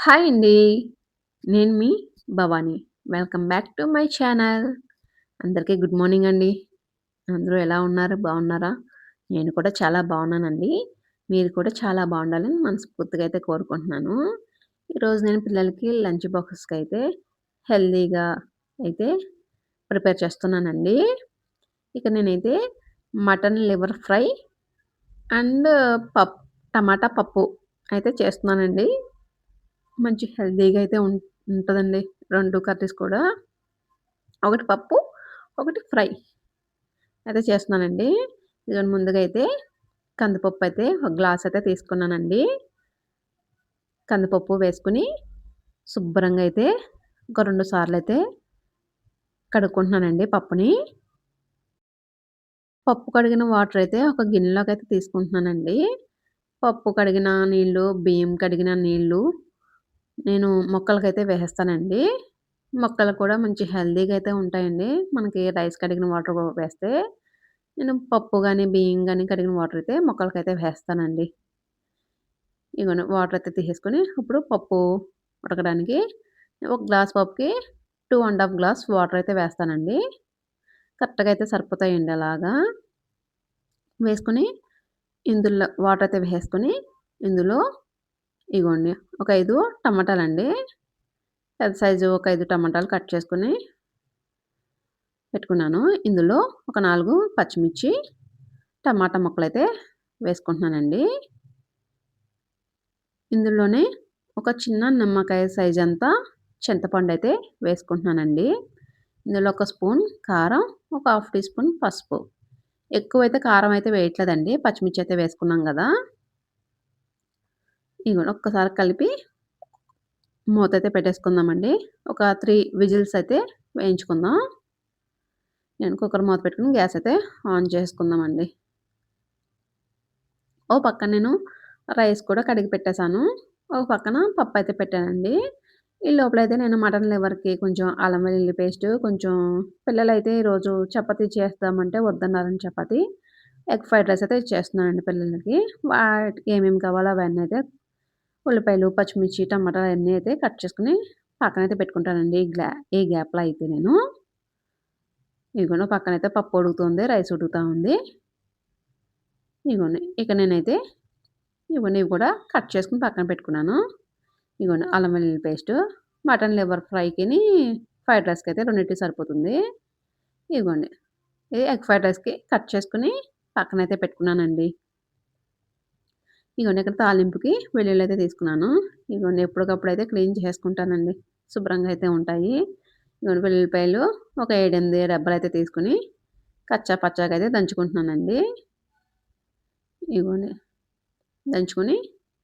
Hi అండి. నేను మీ Bhavani. Welcome back to my channel. అందరికీ గుడ్ మార్నింగ్ అండి. అందరూ ఎలా ఉన్నారు? బాగున్నారా? నేను కూడా చాలా బాగున్నానండి. మీరు కూడా చాలా బాగుండాలని మనస్ఫూర్తిగా అయితే కోరుకుంటున్నాను. ఈరోజు నేను పిల్లలకి లంచ్ బాక్సెస్‌కైతే హెల్తీగా అయితే ప్రిపేర్ చేస్తున్నానండి. ఇక నేనైతే మటన్ లివర్ ఫ్రై అండ్ పప్ టమాటా పప్పు అయితే చేస్తున్నానండి. మంచి హెల్తీగా అయితే ఉంటదండి. 2 కర్రీస్ కూడా. ఒకటి పప్పు, ఒకటి ఫ్రై అయితే చేస్తున్నానండి. ఇదిగోండి ముందుగా అయితే కందిపప్పు అయితే ఒక గ్లాస్ అయితే తీసుకున్నానండి. కందిపప్పు వేసుకొని శుభ్రంగా అయితే ఒక 2 సార్లయితే కడుక్కుంటున్నానండి పప్పుని. పప్పు కడిగిన వాటర్ అయితే ఒక గిన్నెలోకైతే తీసుకుంటున్నానండి. పప్పు కడిగిన నీళ్ళు, బియ్యం కడిగిన నీళ్ళు నేను మొక్కలకైతే వేసేస్తానండి. మొక్కలు కూడా మంచి హెల్తీగా అయితే ఉంటాయండి. మనకి రైస్ కడిగిన వాటర్ వేస్తే, నేను పప్పు గాని, బియ్యం గాని కడిగిన వాటర్ అయితే మొక్కలకైతే వేస్తానండి. ఇగోండి వాటర్ అయితే తీసేసుకొని, ఇప్పుడు పప్పు ఉడకడానికి ఒక గ్లాస్ పప్పుకి 2 ½ గ్లాస్ వాటర్ అయితే వేస్తానండి. కరెక్ట్‌గా అయితే సరిపోతాయండి అలాగా. వేసుకొని ఇందులో వాటర్ అయితే వేసేసుకొని, ఇందులో ఇగోండి ఒక 5 టమాటాలండి. పెద్ద సైజు ఒక 5 టమాటాలు కట్ చేసుకొని పెట్టుకున్నాను. ఇందులో ఒక 4 పచ్చిమిర్చి, టమాటా ముక్కలైతే వేసుకుంటున్నానండి. ఇందులోనే ఒక చిన్న నిమ్మకాయ సైజంతా చింతపండయితే వేసుకుంటున్నానండి. ఇందులో ఒక స్పూన్ కారం, ఒక హాఫ్ టీ స్పూన్ పసుపు. ఎక్కువైతే కారం అయితే వేయట్లేదండి. పచ్చిమిర్చి అయితే వేసుకున్నాం గదా! ఇగోండి ఒక్కసారి కలిపి మూతైతే పెట్టేసుకుందామండి. ఒక 3 విజిల్స్ అయితే వేయించుకుందాం. నేను కుక్కర్ మూత పెట్టుకొని గ్యాస్ అయితే ఆన్ చేసుకుందామండి. ఓ పక్కన నేను రైస్ కూడా కడిగి పెట్టేసాను. ఒక పక్కన పప్పయితే పెట్టానండి. ఈ లోపలైతే నేను మటన్ లివర్‌కి కొంచెం అల్లం వెల్లుల్లి పేస్టు, కొంచెం పిల్లలైతే ఈరోజు చపాతీ చేస్తామంటే వద్దన్నారని చపాతీ, ఎగ్ ఫ్రైడ్ రైస్ అయితే చేస్తున్నానండి పిల్లలకి. వాటికి ఏమేమి కావాలో అవన్నీ అయితే ఉల్లిపాయలు, పచ్చిమిర్చి, టమాటా అయన్నీ అయితే కట్ చేసుకొని పక్కనైతే పెట్టుకుంటానండి. ఈ గ్యాప్‌లో అయితే నేను. ఇదిగోండి పక్కనైతే పప్పు ఉడుకుతుంది. రైస్ ఉడుకుతా ఉంది. ఇగోండి ఇక నేనైతే ఇవన్నీ కూడా కట్ చేసుకొని పక్కన పెట్టుకున్నాను. ఇగోండి అల్లం వెల్లుల్లి పేస్టు, మటన్ లివర్ ఫ్రైకిని, ఫ్రైడ్ రైస్‌కైతే రెండిటికి సరిపోతుంది. ఇదిగోండి ఇది ఎగ్ ఫ్రైడ్ రైస్‌కి కట్ చేసుకొని పక్కనైతే పెట్టుకున్నానండి. ఇగోండి ఇక్కడ తాలింపుకి వెల్లుల్లయితే తీసుకున్నాను. ఇగోండి ఎప్పటికప్పుడైతే క్లీన్ చేసుకుంటానండి. శుభ్రంగా అయితే ఉంటాయి. ఇగోండి వెల్లుల్లిపాయలు ఒక 7, 8 రెబ్బలైతే తీసుకొని కచ్చా పచ్చాగా అయితే దంచుకుంటున్నానండి. ఇగోండి దంచుకొని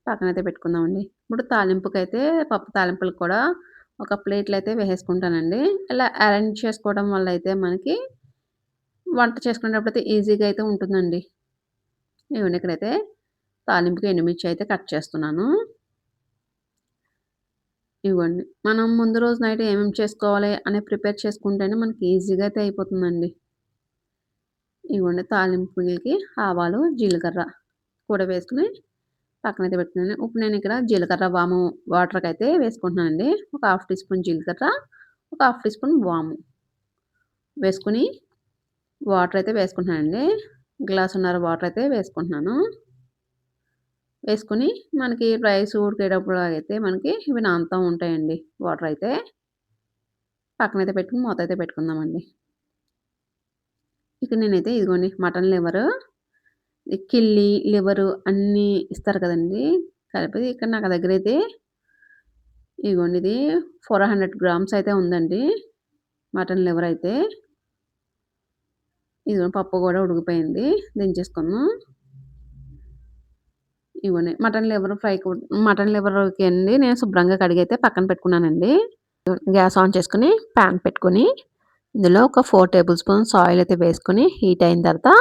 పక్కనైతే పెట్టుకుందామండి. ఇప్పుడు తాలింపుకైతే పప్పు తాలింపులకు కూడా ఒక ప్లేట్‌లో అయితే వేసేసుకుంటానండి. ఇలా అరేంజ్ చేసుకోవడం వల్ల అయితే మనకి వంట చేసుకునేటప్పుడైతే ఈజీగా అయితే ఉంటుందండి. ఇగోండి ఇక్కడైతే తాలింపుకి ఎండుమిర్చి అయితే కట్ చేస్తున్నాను. ఇగోండి మనం ముందు రోజు నైట్ ఏమేమి చేసుకోవాలి అని ప్రిపేర్ చేసుకుంటేనే మనకి ఈజీగా అయితే అయిపోతుందండి. ఇగోండి తాలింపులకి ఆవాలు, జీలకర్ర కూడా వేసుకొని పక్కనైతే పెట్టుకున్నాను. ఇప్పుడు నేను ఇక్కడ జీలకర్ర, వాము వాటర్‌కైతే వేసుకుంటున్నానండి. ఒక హాఫ్ టీ స్పూన్ జీలకర్ర, ఒక హాఫ్ టీ స్పూన్ వాము వేసుకొని వాటర్ అయితే వేసుకుంటున్నానండి. గ్లాసున్నర వాటర్ అయితే వేసుకుంటున్నాను. వేసుకొని మనకి రైస్ ఉడికేటప్పుడు అయితే మనకి ఇవి నానుతా ఉంటాయండి వాటర్ అయితే. పక్కనైతే పెట్టుకొని మూత అయితే పెట్టుకుందామండి. ఇక నేనైతే ఇదిగోండి మటన్ లివరు, ఈ కిల్లి, లివరు అన్నీ ఇస్తారు కదండీ! కలిపి ఇక్కడ నాకు దగ్గరైతే ఇగోండి ఇది 400 గ్రామ్స్ అయితే ఉందండి. మటన్ లివర్ అయితే. ఇదిగోండి పప్పు గూడా ఉడికిపోయింది. దించేసుకుందాం. ఇగోండి మటన్ లివర్‌కి అండి నేను శుభ్రంగా కడిగైతే పక్కన పెట్టుకున్నానండి. గ్యాస్ ఆన్ చేసుకొని పాన్ పెట్టుకొని, ఇందులో ఒక 4 టేబుల్ స్పూన్స్ ఆయిల్ అయితే వేసుకొని హీట్ అయిన తర్వాత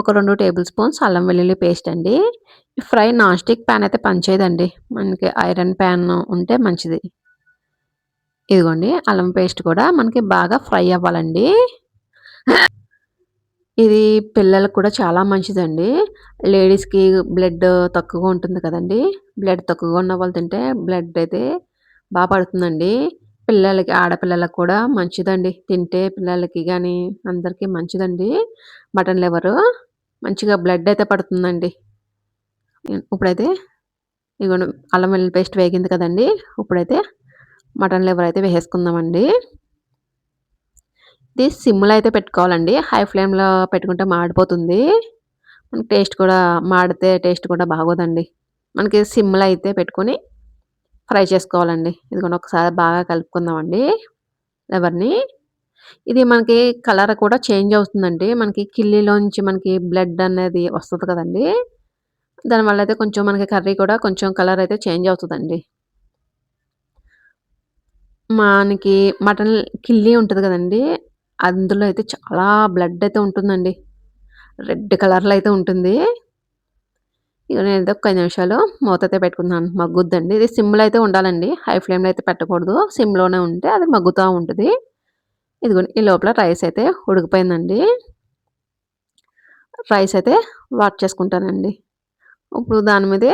ఒక 2 టేబుల్ స్పూన్స్ అల్లం వెల్లుల్లి పేస్ట్ అండి. ఈ ఫ్రై నాన్ స్టిక్ పాన్ అయితే పనిచేయదండి. మనకి ఐరన్ పాన్ ఉంటే మంచిది. ఇదిగోండి అల్లం పేస్ట్ కూడా మనకి బాగా ఫ్రై అవ్వాలండి. ఇది పిల్లలకు కూడా చాలా మంచిదండి. లేడీస్‌కి బ్లడ్ తక్కువగా ఉంటుంది కదండీ! బ్లడ్ తక్కువగా ఉన్న వాళ్ళు తింటే బ్లడ్ అయితే పడుతుందండి. పిల్లలకి ఆడపిల్లలకి కూడా మంచిదండి. తింటే పిల్లలకి గాని అందరికి మంచిదండి మటన్ లివరు. మంచిగా బ్లడ్ అయితే పడుతుందండి. ఇప్పుడైతే ఇగోండి అల్లం వెల్లుల్లి పేస్ట్ వేగింది కదండీ! ఇప్పుడైతే మటన్ లివర్ అయితే వేసేసుకుందామండి. ఇది సిమ్‌లో అయితే పెట్టుకోవాలండి. హై ఫ్లేమ్‌లో పెట్టుకుంటే మాడిపోతుంది. టేస్ట్ కూడా మాడితే టేస్ట్ కూడా బాగోదండి. మనకి సిమ్‌లో అయితే పెట్టుకొని ఫ్రై చేసుకోవాలండి. ఇదిగోండి ఒకసారి బాగా కలుపుకుందామండి లివర్‌ని. ఇది మనకి కలర్ కూడా చేంజ్ అవుతుందండి. మనకి కిల్లీలోంచి మనకి బ్లడ్ అనేది వస్తది కదండీ! దానివల్ల అయితే కొంచెం మనకి కర్రీ కూడా కొంచెం కలర్ అయితే చేంజ్ అవుతదండి. మనకి మటన్ కిల్లీ ఉంటది గదండీ! అందులో అయితే చాలా బ్లడ్ అయితే ఉంటుందండి. రెడ్ కలర్‌లో అయితే ఉంటుంది. ఇగ నేనైతే ఒక 5 నిమిషాలు మూతైతే పెట్టుకున్నాను. మగ్గుద్దండి. ఇది సిమ్‌లో అయితే ఉండాలండి. హై ఫ్లేమ్‌లో అయితే పెట్టకూడదు. సిమ్‌లోనే ఉంటే అది మగ్గుతా ఉంటది. ఇదిగోండి ఈ లోపల రైస్ అయితే ఉడికిపోయిందండి. రైస్ అయితే వార్చేసుకుంటానండి. ఇప్పుడు దాని మీదే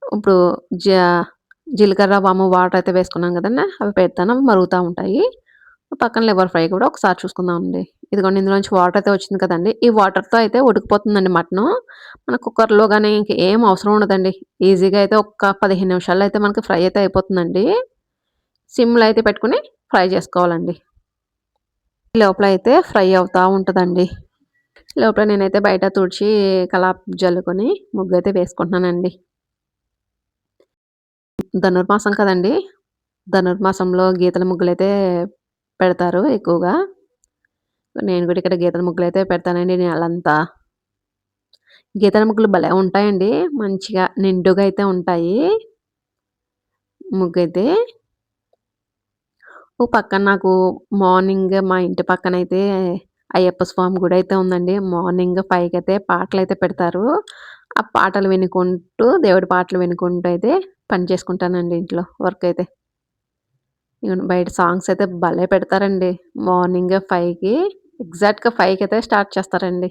ఇప్పుడు జా జీలకర్ర, వాము వాటర్ అయితే వేసుకున్నాం గదండీ! అవి పెడతాను. అవి మరుగుతా ఉంటాయి. పక్కన లివర్ ఫ్రై కూడా ఒకసారి చూసుకుందామండి. ఇదిగోండి ఇందులోంచి వాటర్ అయితే వచ్చింది కదండీ! ఈ వాటర్‌తో అయితే ఉడికిపోతుందండి మటను. మన కుక్కర్‌లో గాని ఇంకేం అవసరం ఉండదండి. ఈజీగా అయితే ఒక్క 15 నిమిషాల్లో అయితే మనకి ఫ్రై అయితే అయిపోతుందండి. సిమ్‌లో అయితే పెట్టుకొని ఫ్రై చేసుకోవాలండి. ఈ లోపల అయితే ఫ్రై అవుతా ఉంటదండి. ఈ లోపల నేనైతే బయట తుడిచి కల్లాపు జల్లుకొని ముగ్గైతే వేసుకుంటున్నానండి. ధనుర్మాసం కదండీ! ధనుర్మాసంలో గీతల ముగ్గులైతే పెడతారు ఎక్కువగా. నేను కూడా ఇక్కడ గీతల ముగ్గులైతే పెడతానండి నెలంతా. గీతల ముగ్గులు భలే ఉంటాయండి. మంచిగా నిండుగా అయితే ఉంటాయి. ముగ్గైతే. ఓ పక్కన నాకు మార్నింగ్ మా ఇంటి పక్కనైతే అయ్యప్ప స్వామి గుడైతే ఉందండి. మార్నింగ్ 5కైతే పాటలైతే పెడతారు. ఆ పాటలు వినుకుంటూ, దేవుడి పాటలు వినుకుంటూ అయితే పని చేసుకుంటానండి ఇంట్లో వర్కయితే. ఇగోండి బయట సాంగ్స్ అయితే భలే పెడతారండి. మార్నింగ్ 5కి ఎగ్జాక్ట్‌గా 5కైతే స్టార్ట్ చేస్తారండి.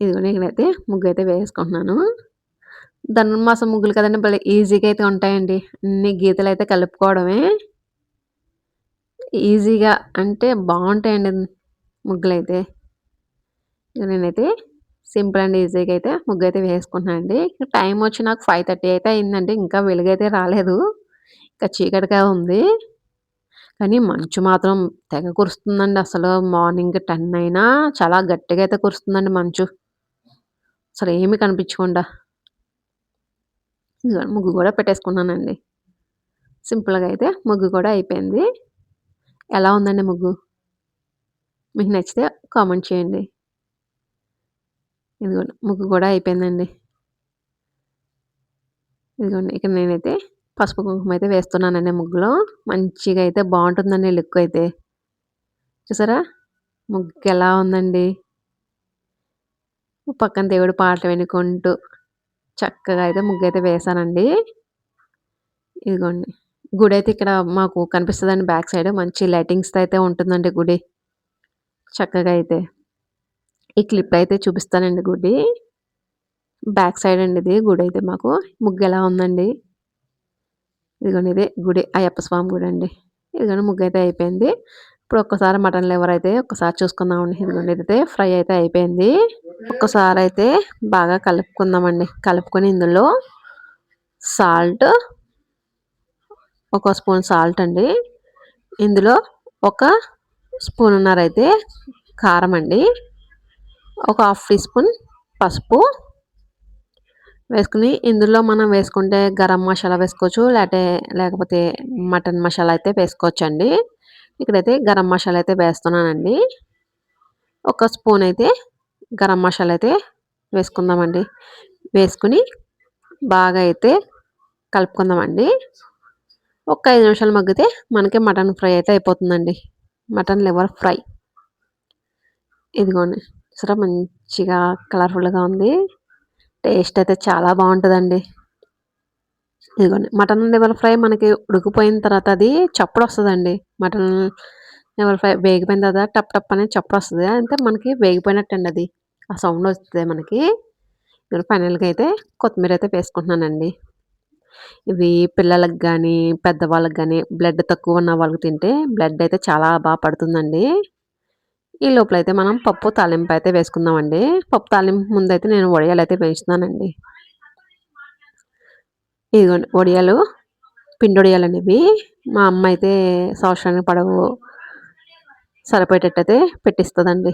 ఇదిగో నేనైతే ముగ్గైతే వేసేసుకుంటున్నాను. ధనుర్మాసం ముగ్గులు కదండీ! భలే ఈజీగా అయితే ఉంటాయండి. అన్ని గీతలైతే కలుపుకోవడమే. ఈజీగా అంటే బావుంటాయండి ముగ్గులైతే. ఇగ నేనైతే సింపుల్ అండ్ ఈజీగా అయితే ముగ్గైతే వేసేసుకుంటున్నానండి. టైమొచ్చి నాకు 5:30 అయితే అయిందండి. ఇంకా వెలుగైతే రాలేదు. ఇంకా చీకటిగా ఉంది. కానీ మంచు మాత్రం తెగ కురుస్తుందండి అసలు. మార్నింగ్ 10 అయినా చాలా గట్టిగా అయితే కురుస్తుందండి మంచు. అసలేమి కనిపించకుండా. ఇదిగో ముగ్గు గూడా పెట్టేసుకున్నానండి. సింపుల్‌గా అయితే ముగ్గు కూడా అయిపోయింది. ఎలా ఉందండి ముగ్గు? మీకు నచ్చితే కామెంట్ చేయండి. ఇదిగోండి ముగ్గు కూడా అయిపోయిందండి. ఇదిగోండి ఇక్కడ నేనైతే పసుపు, కుంకుమ అయితే వేస్తున్నానండి ముగ్గులో. మంచిగా అయితే బావుంటుందండి లుక్ అయితే. చూసారా? ముగ్గెలా ఉందండి? పక్కన దేవుడి పాటలు వినుకుంటూ చక్కగా అయితే ముగ్గైతే వేశానండి. ఇదిగోండి. గుడైతే ఇక్కడ మాకు కనిపిస్తదండి బ్యాక్ సైడ్. మంచి లైటింగ్స్‌తో అయితే ఉంటుందండి గుడి. చక్కగా అయితే. ఈ క్లిప్ అయితే చూపిస్తానండి గుడి. బ్యాక్ సైడ్ అండి ఇది గుడైతే మాకు. ముగ్గెలా ఉందండి? ఇదిగోండి ఇదే గుడి. అయ్యప్ప స్వామి గుడండి. ఇదిగోండి ముగ్గైతే అయిపోయింది. ఇప్పుడు ఒక్కసారి మటన్ లివర్ అయితే ఒక్కసారి చూసుకుందామండి. ఇదిగోండి ఇదైతే ఫ్రై అయితే అయిపోయింది. ఒక్కసారయితే బాగా కలుపుకుందామండి. కలుపుకొని ఇందులో సాల్ట్, ఒక స్పూన్ సాల్ట్ అండి. ఇందులో ఒక స్పూనున్నర అయితే కారమండి. ఒక హాఫ్ టీ స్పూన్ పసుపు వేసుకొని ఇందులో మనం వేసుకుంటే గరం మసాలా వేసుకోవచ్చు. లేకపోతే మటన్ మసాలా అయితే వేసుకోవచ్చండి. ఇక్కడైతే గరం మసాలా అయితే వేస్తున్నానండి. ఒక స్పూన్ అయితే గరం మసాలా అయితే వేసుకుందామండి. వేసుకొని బాగా అయితే కలుపుకుందామండి. ఒక 5 నిమిషాలు మగ్గితే మనకి మటన్ ఫ్రై అయితే అయిపోతుందండి. Mutton liver fry. ఇదిగోండి. చూసారా మంచిగా కలర్‌ఫుల్‌గా ఉంది. టేస్ట్ అయితే చాలా బావుంటదండి. ఇదిగోండి. మటన్ లివర్ ఫ్రై మనకి ఉడికిపోయిన తర్వాత అది చప్పుడొస్తదండి. మటన్ లివర్ ఫ్రై వేగిపోయిన తర్వాత టప్ టప్ అని చప్పుడొస్తది. అంటే మనకి వేగిపోయినట్టండి అది. ఆ సౌండొస్తది మనకి. ఇప్పుడు ఫైనల్‌గా అయితే కొత్తిమీర అయితే వేసుకుంటున్నానండి. ఇవి పిల్లలకి గానీ, పెద్దవాళ్ళకి గానీ, బ్లడ్ తక్కువ ఉన్న వాళ్ళకి తింటే బ్లడ్ అయితే చాలా పడుతుందండి. ఈ లోపలైతే మనం పప్పు తాలింపయితే వేసుకుందామండి. పప్పు తాలింపు ముందైతే నేను వడియాలైతే వేయించుతున్నానండి. ఇదిగోండి వడియాలు, పిండొడియాలండి ఇవి. మా అమ్మ అయితే సంవత్సరానికి సరిపోయేటట్టయితే పెట్టిస్తదండి.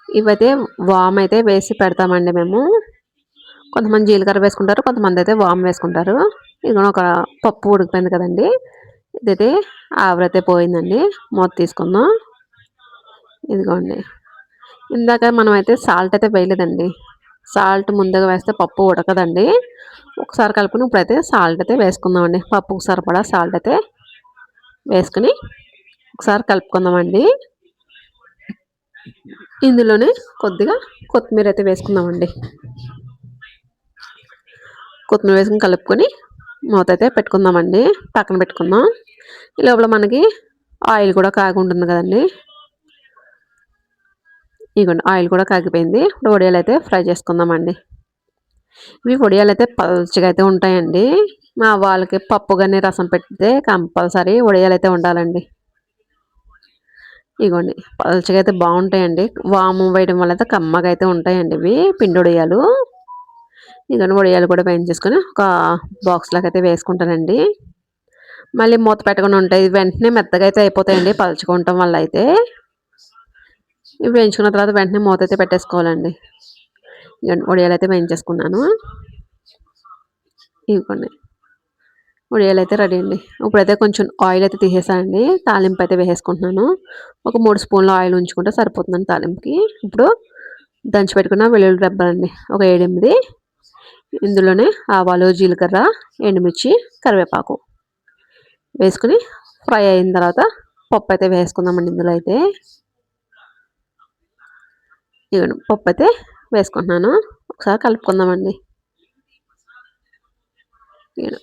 ఇవైతే వామయితే వేసి పెడతామండి మేము. కొంతమంది జీలకర్ర వేసుకుంటారు. కొంతమందయితే వాము వేసుకుంటారు. ఇదిగోండి ఒక పప్పు ఉడికిపోయింది కదండీ! ఇదైతే ఆవిరైతే పోయిందండి. మూత తీసుకుందాం. ఇదిగోండి. ఇందాక మనమైతే సాల్ట్ అయితే వేయలేదండి. సాల్ట్ ముందుగా వేస్తే పప్పు ఉడకదండి. ఒకసారి కలుపుకొని ఇప్పుడైతే సాల్ట్ అయితే వేసుకుందామండి. పప్పుకు సరిపడా సాల్ట్ అయితే వేసుకొని ఒకసారి కలుపుకుందామండి. ఇందులోనే కొద్దిగా కొత్తిమీర అయితే వేసుకుందామండి. కొత్తిమీర వేసుకొని కలుపుకొని మూత అయితే పెట్టుకుందామండి. పక్కన పెట్టుకుందాం. ఈ లోపల మనకి ఆయిల్ కూడా కాగి ఉంటుంది కదండీ! ఇదిగోండి ఆయిల్ కూడా కాగిపోయింది. ఇప్పుడు వడియాలైతే ఫ్రై చేసుకుందామండి. ఇవి వడియాలైతే పల్చగా అయితే ఉంటాయండి. మా వాళ్ళకి పప్పు గాని, రసం పెడితే కంపల్సరీ వడియాలైతే ఉండాలండి. ఇగోండి పల్చగా అయితే బావుంటాయండి. వాము వేయడం వల్ల అయితే కమ్మగా అయితే ఉంటాయండి ఇవి పిండొడియాలు. ఇగోండి వడియాలు కూడా వేయించేసుకొని ఒక బాక్స్‌లోకి అయితే వేసుకుంటానండి. మళ్ళీ మూత పెట్టకుండా ఉంటాయి. వెంటనే మెత్తగా అయితే అయిపోతాయండి పలుచగా ఉండటం వల్ల అయితే. ఇవి వేయించుకున్న తర్వాత వెంటనే మూత అయితే పెట్టేసుకోవాలండి. ఇగోండి వడియాలైతే వేయించేసుకున్నాను. ఇదిగోండి వడియాలైతే రెడీ అండి. ఇప్పుడైతే కొంచెం ఆయిల్ అయితే తీసేసానండి. తాలింపు అయితే వేసేసుకుంటున్నాను. ఒక 3 స్పూన్ల ఆయిల్ ఉంచుకుంటే సరిపోతుందండి తాలింపుకి. ఇప్పుడు దంచి పెట్టుకున్న వెల్లుల్లి రెబ్బలండి ఒక 7, 8 ఇందులోనే ఆవాలు, జీలకర్ర, ఎండుమిర్చి, కరివేపాకు వేసుకొని ఫ్రై అయిన తర్వాత పప్పు అయితే వేసుకుందామండి ఇందులో అయితే. ఇదిగోండి పప్పు అయితే వేసుకుంటున్నాను. ఒకసారి కలుపుకుందామండి.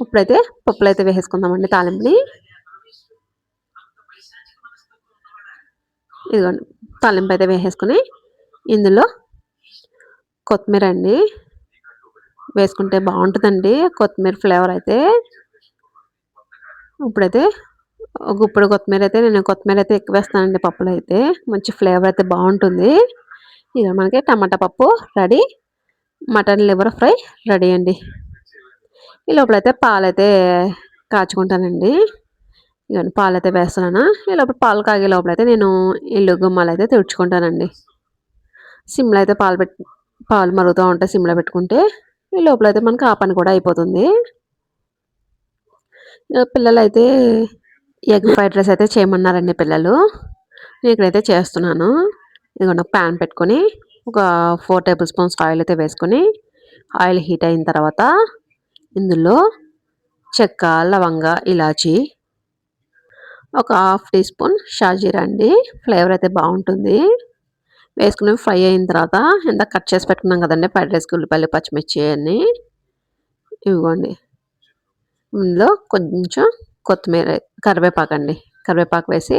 ఇప్పుడైతే పప్పులో అయితే వేసేసుకుందామండి తాలింపుని. ఇదిగోండి తాలింపు అయితే వేసేసుకొని ఇందులో కొత్తిమీర అండి వేసుకుంటే బావుంటదండి. కొత్తిమీర ఫ్లేవర్ అయితే. ఇప్పుడైతే గుప్పెడు కొత్తిమీర అయితే ఎక్కువేస్తానండి పప్పులో అయితే. మంచి ఫ్లేవర్ అయితే బావుంటుంది. ఇక మనకి టమాటా పప్పు ready. Mutton liver fry ready అండి. ఈ లోపలైతే పాలైతే కాచుకుంటానండి. ఇగోండి పాలైతే వేస్తున్నాను. ఈ లోపల పాలు కాగే లోపలైతే నేను ఇల్లు గుమ్మాలైతే తుడుచుకుంటానండి. సిమ్‌లో అయితే పాలు మరుగుతూ ఉంటే సిమ్‌లో పెట్టుకుంటే ఈ లోపలైతే మనకు ఆ పని కూడా అయిపోతుంది. పిల్లలైతే ఎగ్ ఫ్రైడ్ రైస్ అయితే చేయమన్నారండి పిల్లలు. నేను ఇక్కడైతే చేస్తున్నాను. ఇదిగోండి ఒక పాన్ పెట్టుకొని ఒక 4 టేబుల్ స్పూన్స్ ఆయిల్ అయితే వేసుకొని ఆయిల్ హీట్ అయిన తర్వాత ఇందులో చెక్క, లవంగ, ఇలాచి ఒక హాఫ్ టీ స్పూన్ షాజీరా అండి. ఫ్లేవర్ అయితే బావుంటుంది. వేసుకొని ఫ్రై అయిన తర్వాత ఇందాక కట్ చేసి పెట్టుకున్నాం కదండీ ఫ్రైడ్ రైస్‌కి ఉల్లిపాయలు, పచ్చిమిర్చి అయన్నీ. ఇవిగోండి. ఇందులో కొంచెం కొత్తిమీర, కరివేపాకండి. కరివేపాకు వేసి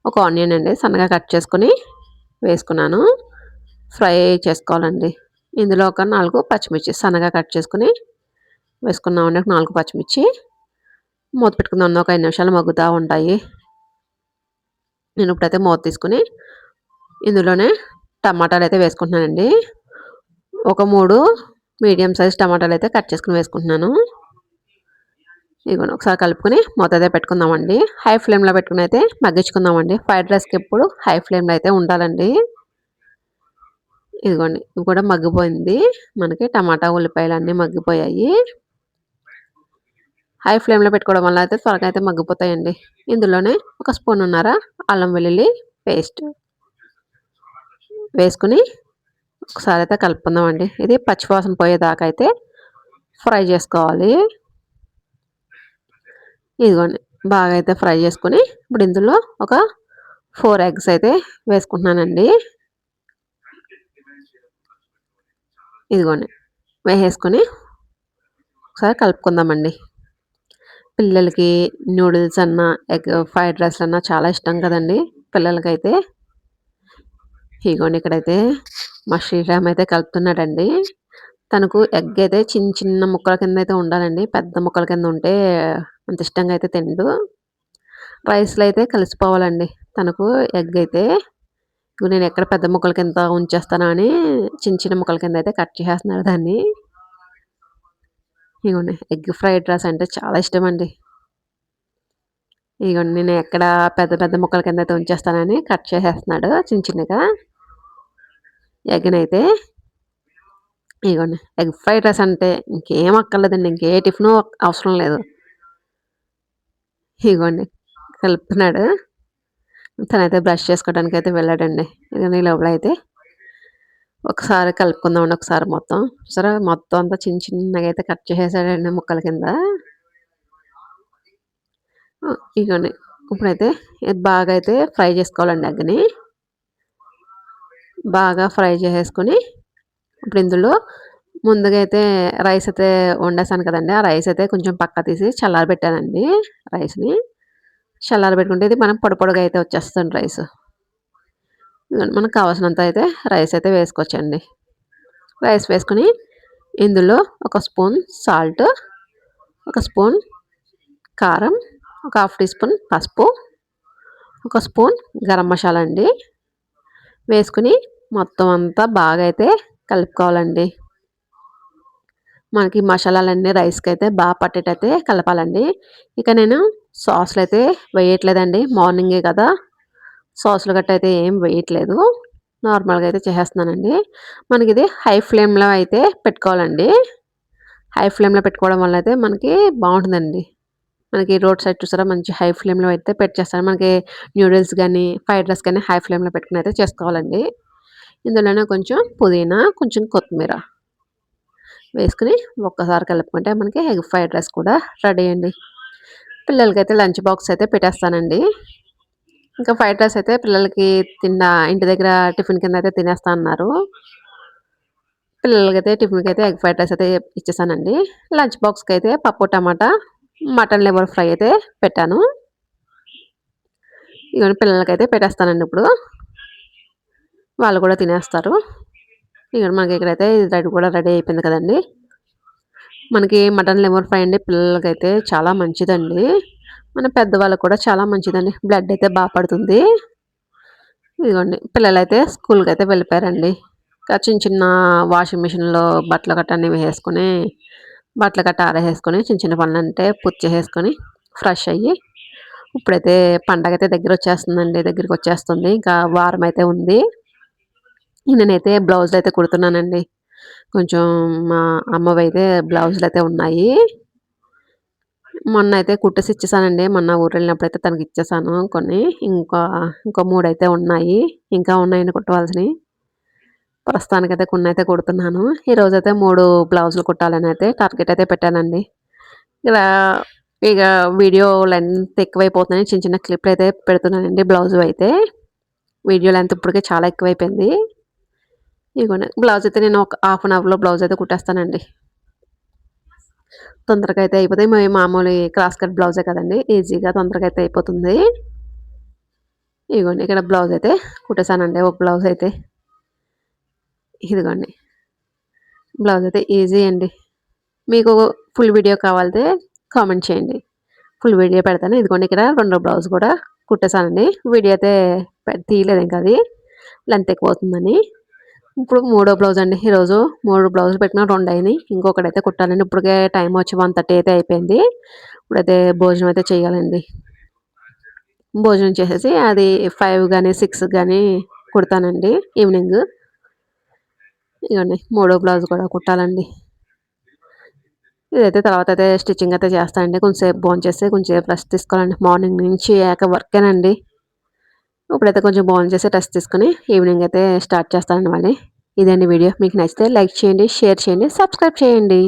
ఒక ఆనియన్ అండి సన్నగా కట్ చేసుకొని వేసుకున్నాను. ఫ్రై చేసుకోవాలండి. ఇందులో ఒక 4 పచ్చిమిర్చి సన్నగా కట్ చేసుకొని వేసుకున్నామండి. ఒక 4 పచ్చిమిర్చి. మూత పెట్టుకుందాం. ఒక 5 నిమిషాలు మగ్గుతా ఉంటాయి. నేను ఇప్పుడైతే మూత తీసుకొని ఇందులోనే టమాటాలైతే వేసుకుంటున్నానండి. ఒక 3 మీడియం సైజ్ టమాటాలైతే కట్ చేసుకొని వేసుకుంటున్నాను. ఇదిగోండి ఒకసారి కలుపుకొని మూత అయితే పెట్టుకుందామండి. హై ఫ్లేమ్‌లో పెట్టుకొని అయితే మగ్గించుకుందామండి. ఫ్రైడ్ రైస్‌కి ఎప్పుడు హై ఫ్లేమ్‌లో అయితే ఉండాలండి. ఇదిగోండి ఇవి కూడా మగ్గిపోయింది. మనకి టమాటా, ఉల్లిపాయలు అన్నీ మగ్గిపోయాయి. హై ఫ్లేమ్‌లో పెట్టుకోవడం వల్ల అయితే త్వరగా అయితే మగ్గిపోతాయండి. ఇందులోనే ఒక స్పూనున్నర అల్లం వెల్లుల్లి పేస్ట్ వేసుకొని ఒకసారి అయితే కలుపుకుందామండి. ఇది పచ్చివాసన పోయేదాకా అయితే ఫ్రై చేసుకోవాలి. ఇదిగోండి బాగా అయితే ఫ్రై చేసుకొని ఇప్పుడు ఇందులో ఒక 4 ఎగ్స్ అయితే వేసుకుంటున్నానండి. ఇదిగోండి వేసేసుకొని ఒకసారి కలుపుకుందామండి. పిల్లలకి నూడిల్స్ అన్నా, ఎగ్ ఫ్రైడ్ రైస్ అన్నా చాలా ఇష్టం కదండీ పిల్లలకైతే. ఇగోండి ఇక్కడైతే మా శ్రీరామ్ అయితే కలుపుతున్నాడండి. తనకు ఎగ్ అయితే చిన్న చిన్న ముక్కల కింద అయితే ఉండాలండి. పెద్ద ముక్కల కింద ఉంటే అంత ఇష్టంగా అయితే తినడు. రైస్‌లో అయితే కలిసిపోవాలండి. తనకు ఎగ్ అయితే ఇగో నేను ఎక్కడ పెద్ద ముక్కల కింద ఉంచేస్తానా అని చిన్న చిన్న ముక్కల కింద అయితే కట్ చేసేస్తున్నాడు దాన్ని. ఇగోండి ఎగ్ ఫ్రైడ్ రైస్ అంటే చాలా ఇష్టమండి. ఇగోండి నేను ఎక్కడ పెద్ద పెద్ద ముక్కల కింద అయితే ఉంచేస్తానని కట్ చేసేస్తున్నాడు చిన్న చిన్నగా ఎగ్‌నైతే. ఇగోండి ఎగ్ ఫ్రైడ్ రైస్ అంటే ఇంకేం అక్కర్లేదండి. ఇంకే టిఫిను అవసరం లేదు. ఇగోండి కలుపుతున్నాడు. తనైతే బ్రష్ చేసుకోవడానికైతే వెళ్ళాడండి. ఇగో ఈ లోపల అయితే ఒకసారి కలుపుకుందామండి ఒకసారి మొత్తం. చూసారా మొత్తం అంతా చిన్న చిన్నగా అయితే కట్ చేసేసాడండి ముక్కల కింద. ఇగోండి ఇప్పుడైతే ఇది బాగా అయితే ఫ్రై చేసుకోవాలండి ఎగ్‌ని. బాగా ఫ్రై చేసేసుకొని ఇప్పుడు ఇందులో ముందుగా అయితే రైస్ అయితే వండేసాను కదండీ! ఆ రైస్ అయితే కొంచెం పక్కకు తీసి చల్లారబెట్టానండి రైస్‌ని. చల్లారబెట్టుకుంటే ఇది మనం పొడి పొడిగా అయితే వచ్చేస్తుంది రైసు. ఇదిగోండి మనకు కావాల్సినంత అయితే రైస్ అయితే వేసుకోవచ్చండి. రైస్ వేసుకొని ఇందులో ఒక స్పూన్ సాల్ట్, ఒక స్పూన్ కారం, ఒక హాఫ్ టీ స్పూన్ పసుపు, ఒక స్పూన్ గరం మసాలా అండి వేసుకొని మొత్తం అంతా బాగా అయితే కలుపుకోవాలండి. మనకి మసాలాలన్నీ రైస్‌కైతే పట్టేటట్టే కలపాలండి. ఇక నేను సాస్‌లయితే వేయట్లేదండి. మార్నింగే కదా! సాస్‌లు గట్టా అయితే ఏం వేయట్లేదు. నార్మల్‌గా అయితే చేసేస్తున్నానండి. మనకిది హై ఫ్లేమ్‌లో అయితే పెట్టుకోవాలండి. హై ఫ్లేమ్‌లో పెట్టుకోవడం వల్ల అయితే మనకి బావుంటుందండి. మనకి రోడ్ సైడ్ చూసారా మంచి హై ఫ్లేమ్‌లో అయితే పెట్టేస్తాను. మనకి న్యూడిల్స్ గానీ, ఫ్రైడ్ రైస్ గానీ హై ఫ్లేమ్‌లో పెట్టుకొని అయితే చేసుకోవాలండి. ఇందులోనే కొంచెం పుదీనా, కొంచెం కొత్తిమీర వేసుకొని ఒక్కసారి కలుపుకుంటే మనకి ఎగ్ ఫ్రైడ్ రైస్ కూడా రెడీ అండి. పిల్లలకైతే లంచ్ బాక్స్ అయితే పెట్టేస్తానండి. ఇంకా ఫ్రైడ్ రైస్ అయితే పిల్లలకి ఇంటి దగ్గర టిఫిన్ కింద అయితే తినేస్తా అన్నారు. పిల్లలకైతే టిఫిన్‌కైతే ఎగ్ ఫ్రైడ్ రైస్ అయితే ఇచ్చేసానండి. లంచ్ బాక్స్‌కైతే పప్పు, టమాటా, మటన్ లివర్ ఫ్రై అయితే పెట్టాను. ఇగోండి పిల్లలకైతే పెట్టేస్తానండి ఇప్పుడు. వాళ్ళు కూడా తినేస్తారు. ఇగోండి మనకి ఇక్కడైతే ఇది రెడీ అయిపోయింది కదండీ! మనకి మటన్ లివర్ ఫ్రై అండి పిల్లలకైతే చాలా మంచిదండి. మన పెద్దవాళ్ళకి కూడా చాలా మంచిదండి. బ్లడ్ అయితే పడుతుంది. ఇదిగోండి పిల్లలైతే స్కూల్‌కైతే వెళ్ళిపోయారండి. ఇంకా చిన్న చిన్న వాషింగ్ మిషన్‌లో బట్టలు గట్టా అన్నీ వేసేసుకొని, బట్టలు గట్టా ఆరేసేసుకొని, చిన్న చిన్న పనులంటే పూర్తి చేసేసుకొని, ఫ్రెష్ అయ్యి, ఇప్పుడైతే పండగైతే దగ్గరొచ్చేస్తుందండి. దగ్గరికొచ్చేస్తుంది. ఇంకా వారం అయితే ఉంది. నేనైతే బ్లౌజులైతే కుడుతున్నానండి. కొంచెం మా అమ్మవైతే బ్లౌజులైతే ఉన్నాయి. మొన్నైతే కుట్టేసి ఇచ్చేసానండి. మొన్న ఊరెళ్ళినప్పుడైతే తనకిచ్చేసాను కొన్ని. ఇంకో 3 అయితే ఉన్నాయి. ఇంకా ఉన్నాయండి కుట్టవలసినయి. ప్రస్తుతానికైతే కొన్నైతే కుడుతున్నాను. ఈరోజైతే 3 బ్లౌజులు కుట్టాలనైతే టార్గెట్ అయితే పెట్టానండి. ఇలా ఇగ వీడియో లెంత్ ఎక్కువైపోతుందని చిన్న చిన్న క్లిప్‌లయితే పెడుతున్నానండి బ్లౌజువయితే. వీడియో లెంత్ ఇప్పటికే చాలా ఎక్కువైపోయింది. ఇగోండి బ్లౌజయితే నేను ఒక హాఫ్ అన్ అవర్‌లో బ్లౌజయితే కుట్టేస్తానండి. తొందరగా అయితే అయిపోతాయి. మామూలు క్రాస్ కట్ బ్లౌజే కదండీ! ఈజీగా తొందరగా అయితే అయిపోతుంది. ఇగోండి ఇక్కడ బ్లౌజయితే కుట్టేసానండి. ఒక బ్లౌజయితే. ఇదిగోండి. బ్లౌజయితే ఈజీ అండి. మీకు ఫుల్ వీడియో కావాలితే కామెంట్ చేయండి. ఫుల్ వీడియో పెడతాను. ఇదిగోండి ఇక్కడ రెండో బ్లౌజ్ కూడా కుట్టేసానండి. వీడియో అయితే తీయలేదు ఇంకా అది. లెంత్ ఎక్కువవుతుందని. ఇప్పుడు మూడో బ్లౌజ్ అండి. ఈరోజు 3 బ్లౌజులు పెట్టినా 2 అయినాయి. ఇంకొకటైతే కుట్టాలండి. ఇప్పటికే టైం వచ్చి 1:30 అయితే అయిపోయింది. ఇప్పుడైతే భోజనం అయితే చేయాలండి. భోజనం చేసేసి అది 5 గాని, 6 గాని కుడతానండి ఈవినింగ్. ఇగోండి మూడో బ్లౌజ్ కూడా కుట్టాలండి. ఇదైతే తర్వాతయితే స్టిచ్చింగ్ అయితే చేస్తానండి. కొంచెంసేపు భోంచేసి కొంచెంసేపు రెస్ట్ తీసుకోవాలండి. మార్నింగ్ నుంచి వర్కేనండి. ఇప్పుడైతే కొంచెం భోంచేసి రెస్ట్ తీసుకొని ఈవినింగ్ అయితే స్టార్ట్ చేస్తానండి మళ్ళీ. ఇదండి వీడియో. మీకు నచ్చితే లైక్ చేయండి, షేర్ చేయండి, సబ్స్క్రైబ్ చేయండి.